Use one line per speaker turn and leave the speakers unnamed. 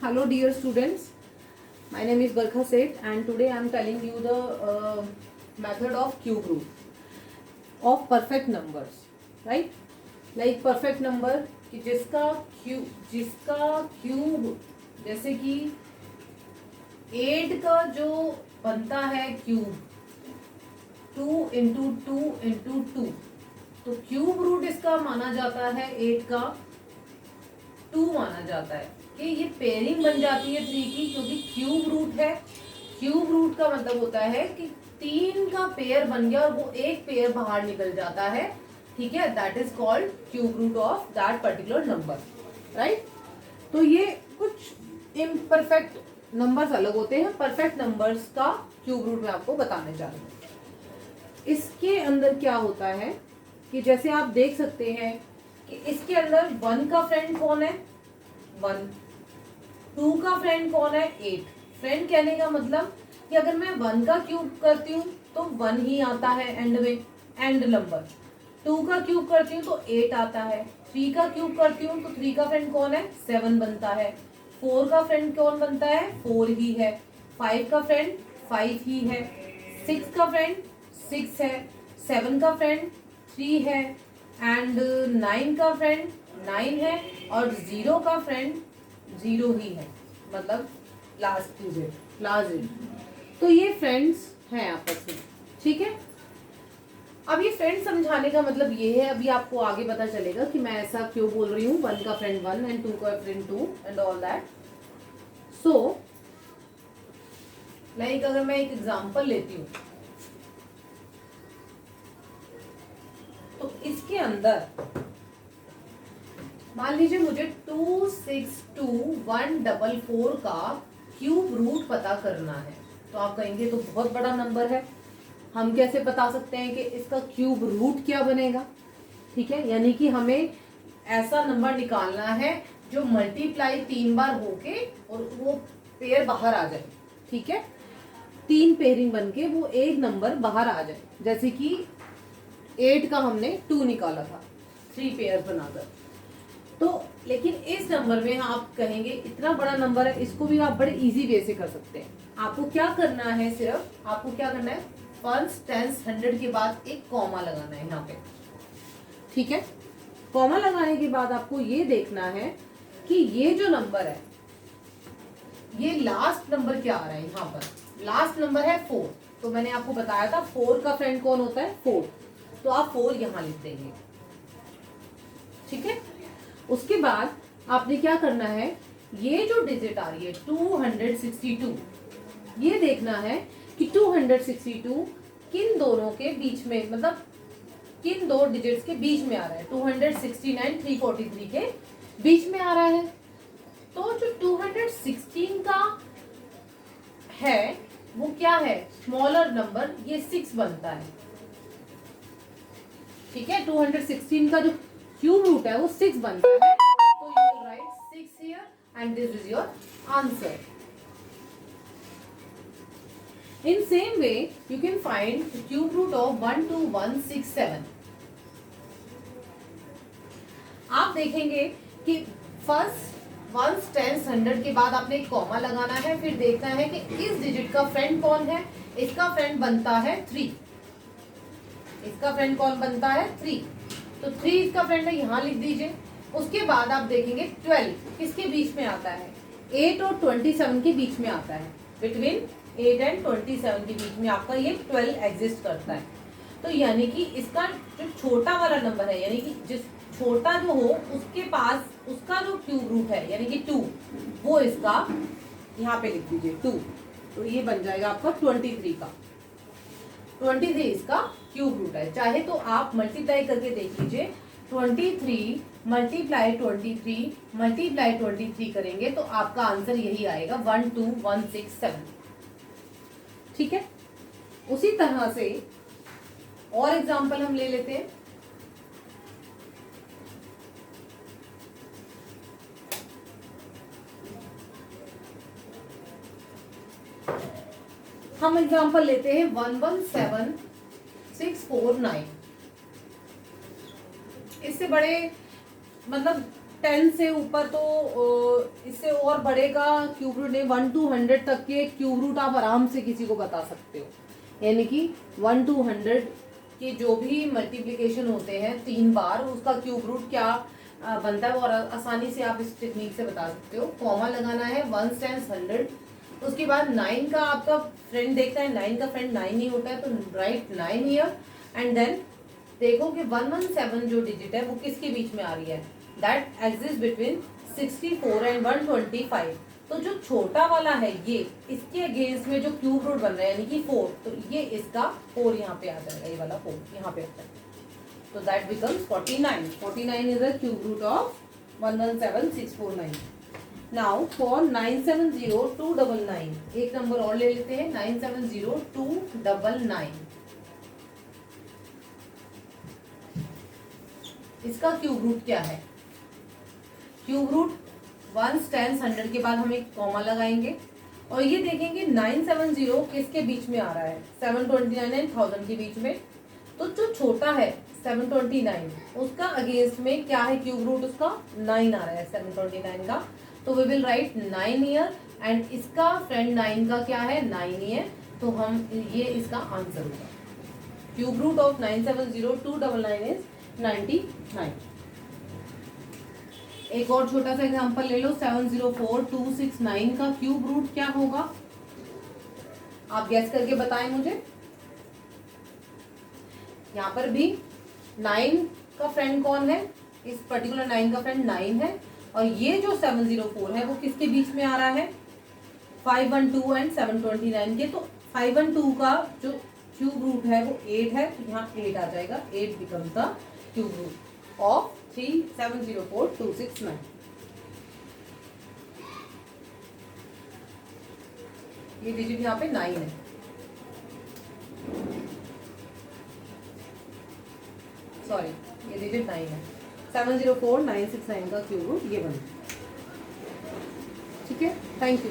Hello dear students, my name is Barkha Seth and today I am telling you the method of cube root of perfect numbers, right? Like perfect number कि जिसका cube जैसे कि 8 का जो बनता है cube 2 into 2 into 2, तो cube root इसका माना जाता है 8 का 2 माना जाता है कि ये पेयरिंग बन जाती है 3 की, क्योंकि क्यूब रूट है। क्यूब रूट का मतलब होता है कि 3 का पेयर बन गया और वो एक पेयर बाहर निकल जाता है, ठीक है। That is called cube root of that particular number, right. तो ये कुछ इम्परफेक्ट नंबर्स अलग होते हैं, परफेक्ट नंबर्स का क्यूब रूट मैं आपको बताने जा रही हूँ। इसके अंदर क्या होता है कि जैसे आप देख सकते हैं कि इसके अंदर 1 का फ्रेंड कौन है, 1, 2 का फ्रेंड कौन है, 8। फ्रेंड कहने का मतलब कि अगर मैं 1 का क्यूब करती हूँ तो 1 ही आता है एंड में, एंड नंबर। 2 का क्यूब करती हूँ तो 8 आता है। 3 का क्यूब करती हूँ तो 3 का फ्रेंड कौन है, 7 बनता है। 4 का फ्रेंड कौन बनता है, 4 ही है। 5 का फ्रेंड 5 ही है। 6 का फ्रेंड 6 है। 7 का फ्रेंड 3 है एंड 9 का फ्रेंड 9 है और 0 का फ्रेंड 0 ही है, मतलब लास्ट डिजिट। तो ये फ्रेंड्स हैं आपस में, ठीक है। अब ये फ्रेंड समझाने का मतलब ये है, अभी आपको आगे पता चलेगा कि मैं ऐसा क्यों बोल रही हूँ। 1 का फ्रेंड 1 एंड 2 का friend 2 and all that. So like अगर मैं एक एग्जांपल लेती हूँ तो इसके अंदर मान लीजिए मुझे 262144 का क्यूब रूट पता करना है। तो आप कहेंगे तो बहुत बड़ा नंबर है, हम कैसे बता सकते हैं कि इसका क्यूब रूट क्या बनेगा, ठीक है। यानी कि हमें ऐसा नंबर निकालना है जो मल्टीप्लाई 3 बार होके और वो पेयर बाहर आ जाए, ठीक है। 3 पेयरिंग बनके वो एक नंबर बाहर आ जाए। जैसे कि 8 का हमने 2 निकाला था 3 पेयर बनाकर। तो लेकिन इस नंबर में आप कहेंगे इतना बड़ा नंबर है, इसको भी आप बड़े इजी वे से कर सकते हैं। आपको क्या करना है, सिर्फ आपको क्या करना है, 1, 10, 100 के बाद एक कॉमा लगाना है यहाँ पे, ठीक है। कॉमा लगाने के बाद आपको ये देखना है कि ये जो नंबर है, ये लास्ट नंबर क्या आ रहा है। यहाँ पर लास्ट नंबर है 4। तो मैंने आपको बताया था 4 का फ्रेंड कौन होता है, 4। तो आप 4 यहां लिख देंगे, ठीक है। उसके बाद आपने क्या करना है, ये जो डिजिट आ रही है 262, ये देखना है कि 262 किन दोनों के बीच में, मतलब किन दो डिजिट्स के बीच में आ रहा है। 269 343 के बीच में आ रहा है। तो जो 216 का है वो क्या है, स्मॉलर नंबर, ये 6 बनता है, ठीक है। 216 का जो क्यूब रूट है वो 6 बनता है। तो you will write 6 here and this is your answer. In same way, you can find the cube root of 12167. आप देखेंगे कि फर्स्ट 1, 10, 100 के बाद आपने एक कॉमा लगाना है, फिर देखना है कि इस डिजिट का फ्रेंड कौन है। इसका फ्रेंड बनता है 3। इसका फ्रेंड कौन बनता है, 3। तो 3 इसका फ्रेंड है, यहाँ लिख दीजिए। उसके बाद आप देखेंगे 12 किसके बीच में आता है, 8 और 27 के बीच में आता है। बिटवीन 8 एंड 27 के बीच में आपका ये 12 एग्जिस्ट करता है। तो यानी कि इसका जो छोटा वाला नंबर है, यानी कि जिस छोटा जो हो उसके पास उसका जो क्यूब रूट है यानी कि 2, वो इसका यहाँ पे लिख दीजिए 2। तो ये बन जाएगा आपका 23 का। 23 इसका क्यूब रूट है। चाहे तो आप मल्टीप्लाई करके देख लीजिए, 23 मल्टीप्लाई 23 मल्टीप्लाई 23 करेंगे तो आपका आंसर यही आएगा 12167, ठीक है। उसी तरह से और एग्जांपल हम ले लेते हैं। हम एग्जांपल लेते हैं 117649। इससे बड़े मतलब 10 से ऊपर तो इससे और बढ़ेगा क्यूब रूट नहीं, 1 to 100 तक के क्यूब रूट आप आराम से किसी को बता सकते हो। यानी कि 1 to 100 के जो भी मल्टीप्लिकेशन होते हैं 3 बार, उसका क्यूब रूट क्या बनता है वो आसानी से आप इस टेक्निक से बता सकते हो। कॉमा लगाना है, 1 टाइम्स 100, उसके बाद 9 का आपका फ्रेंड देखता है, 9 का फ्रेंड 9 ही होता है, तो राइट 9 हियर एंड देन देखो कि 117 जो डिजिट है वो किसके बीच में आ रही है, दैट एग्जिस्ट बिटवीन 64 एंड 125। तो जो छोटा वाला है ये, इसके अगेंस्ट में जो क्यूब रूट बन रहा है यानी कि 4, तो ये इसका 4 यहाँ पे आ जाएगा, ये वाला 4 यहाँ पे आता है, तो that becomes 49। 49 is the cube root of 117649। Now for 970299, एक नंबर और ले लेते हैं, 970299, इसका क्यूब रूट क्या है? क्यूब रूट 1 10 100 के बाद हम एक कॉमा लगाएंगे और ये देखेंगे 970 किसके बीच में आ रहा है, 729 एंड 1000 के बीच में। तो जो छोटा है 729, उसका अगेंस्ट में क्या है क्यूब रूट, उसका 9 आ रहा है 729 का, तो we will write 9 here and इसका फ्रेंड 9 का क्या है, 9 ही है, तो हम ये इसका आंसर होगा। Cube root of 970299 is 99। एक और छोटा सा एग्जांपल ले लो, 704269 का क्यूब रूट क्या होगा, आप गैस करके बताएं मुझे। यहाँ पर भी 9 का फ्रेंड कौन है, इस पर्टिकुलर 9 का फ्रेंड 9 है, और ये जो 704 है वो किसके बीच में आ रहा है, 512 एंड 729 के। तो 512 का जो क्यूब रूट है वो 8 है, तो यहाँ 8 आ जाएगा, 8 becomes the cube root of 3704269। ये डिजिट यहाँ पे 9 है, सॉरी ये डिजिट 9 है, 704969 का क्यूब रूट ये बना। ठीक है, थैंक यू।